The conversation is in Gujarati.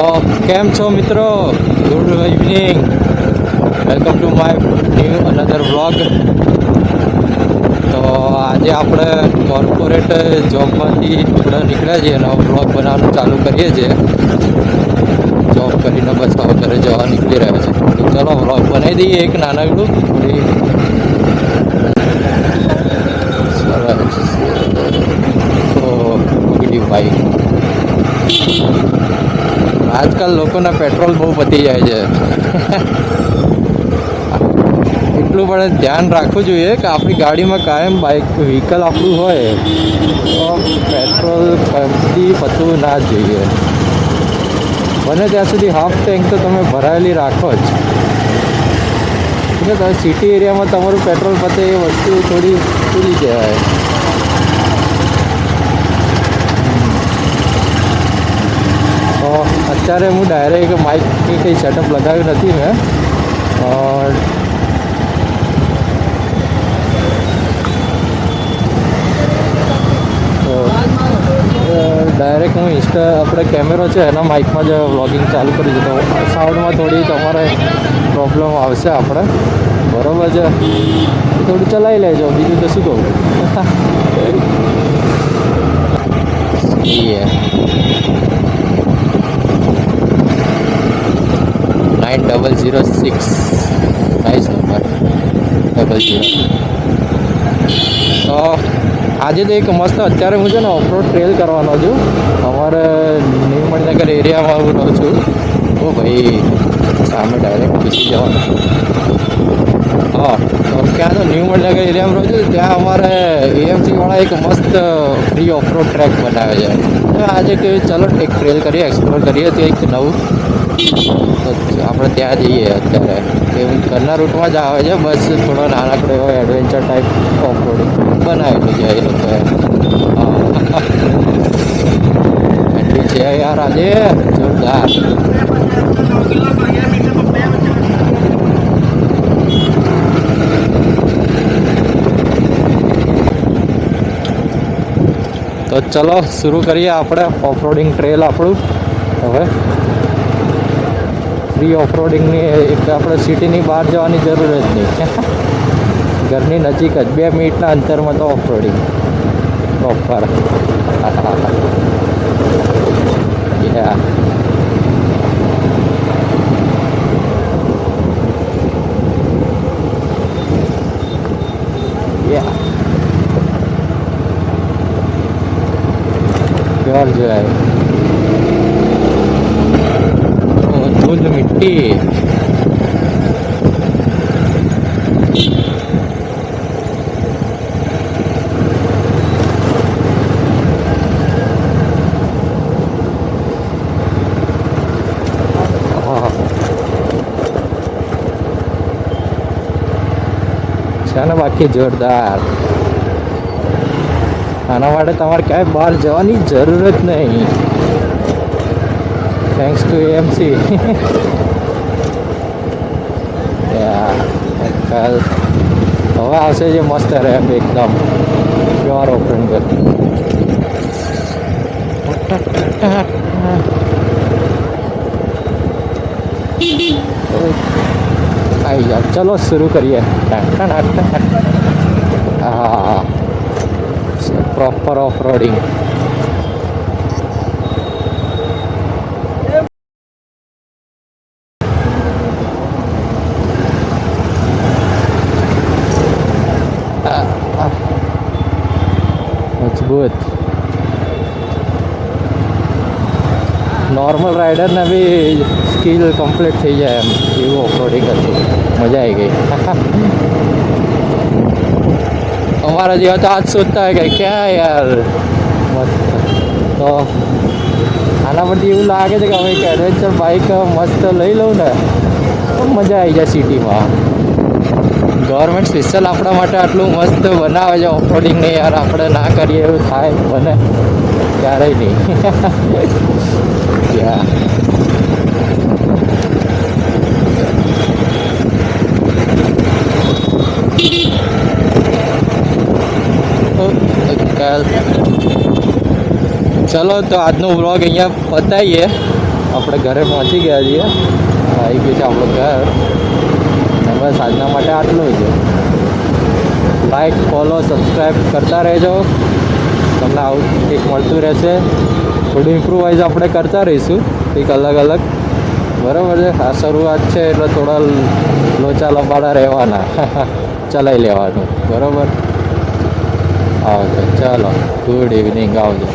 તો કેમ છો મિત્રો? Good evening, welcome to my new another vlog. તો આજે આપણે કોર્પોરેટ જોબમાંથી થોડા નીકળ્યા છીએ અને વ્લોગ બનાવવાનું ચાલુ કરીએ છીએ. જોબ કરીને બસ હવે ઘરે જવા નીકળી રહ્યા છે. તો ચલો વ્લોગ બનાવી દઈએ એક નાનકડું. થોડી સરસ તો ભાઈ, આજકાલ લોકોના પેટ્રોલ બહુ પતી જાય છે. એટલું પણ ધ્યાન રાખવું જોઈએ કે આપણી ગાડીમાં કાયમ બાઇક વ્હીકલ આપણું હોય તો પેટ્રોલ કદી પતવું ના જ જોઈએ. બને ત્યાં સુધી હાફ ટેન્ક તો તમે ભરાયેલી રાખો જ. તમે સિટી એરિયામાં તમારું પેટ્રોલ પતે એ વસ્તુ થોડી ભૂલી કહેવાય. તો અત્યારે હું ડાયરેક્ટ માઇકની કંઈ સેટઅપ લગાવ્યું નથી મેં. ડાયરેક્ટ હું આપણે કેમેરો છે એના માઇકમાં જ વ્લોગિંગ ચાલુ કરી દીધો. સાઉન્ડમાં થોડી તમારે પ્રોબ્લેમ આવશે આપણે, બરાબર છે? થોડું ચલાવી લેજો, બીજું તો શું કહું. 9006 નાઇસ નંબર 00. તો આજે તો એક મસ્ત, અત્યારે હું છે ને ઓફરોડ ટ્રેલ કરવાનો છું. અમારે ન્યૂ મણિનગર એરિયામાં હું રહું છું. ઓ ભાઈ, સામે ડાયરેક્ટ ઘૂસી જવાનું. હા, તો ત્યાં તો ન્યૂ મણિનગર એરિયામાં રહું છું. ત્યાં અમારે એએમસીવાળા એક મસ્ત ફ્રી ઓફરોડ ટ્રેક બનાવે છે. તો આજે કે ચલો એક ટ્રેલ કરીએ, એક્સપ્લોર કરીએ. તે એક નવું, તો આપણે ત્યાં જઈએ. અત્યારે એ ઘરના રૂટમાં જ આવે છે. બસ થોડો નાનકડો એવો એડવેન્ચર ટાઈપ ઓફરોડિંગ બનાવેલું છે એ લોકોએ. ઠંડી છે યાર આજે જોરદાર. તો ચલો શરૂ કરીએ આપણે ઓફરોડિંગ ટ્રેલ આપણું. હવે ફ્રી ઓફરોડિંગની એક આપણે સિટીની બહાર જવાની જરૂર જ નહીં. ઘરની નજીક જ 2 મિનિટના અંતરમાં તો ઓફરોડિંગ પ્રોપર. યા યા प्योर जो है धुंध मिट्टी. છે ને બાકી જોરદાર. આના માટે તમારે ક્યાંય બહાર જવાની જરૂર જ નહીં. Thanks to AMC. હવે આવશે જે મસ્ત રેપ એકદમ પ્યોર ઓપન કર. આવી જાઓ, ચલો શરૂ કરીએ. હા, પ્રોપર ઓફરોડિંગ. મજબૂત. નોર્મલ રાઇડરને બી સ્કિલ કમ્પ્લીટ થઈ જાય એમ એવું ઓફરોડિંગ હતું. મજા આવી ગઈ. અમારા જેવા તો આજ શોધતા હોય કે ક્યાં યાર મસ્ત. તો આના પરથી એવું લાગે છે કે હવે એક એડવેન્ચર બાઇક મસ્ત લઈ લઉં ને તો મજા આવી જાય સિટીમાં. ગવર્મેન્ટ સ્પેશિયલ આપણા માટે આટલું મસ્ત બનાવે છે ઓફરોડિંગને, યાર આપણે ના કરીએ એવું થાય બને ક્યારેય નહીં. યા ચલો તો આજનો વ્લોગ અહીંયા પતાવીએ. આપણે ઘરે પહોંચી ગયા છીએ. આવી ગયું છે આપણું ઘર. અને બસ આજના માટે આટલું જ. લાઈક, ફોલો, સબસ્ક્રાઈબ કરતા રહેજો. તમને આવું કંઈક મળતું રહેશે. થોડું ઇમ્પ્રુવાઇઝ આપણે કરતા રહીશું કંઈક અલગ અલગ. બરાબર છે. આ શરૂઆત છે એટલે થોડા લોચા લબાડા રહેવાના. ચલાવી લેવાનું. બરાબર. ઓકે, ચાલો. Good evening. આવજો.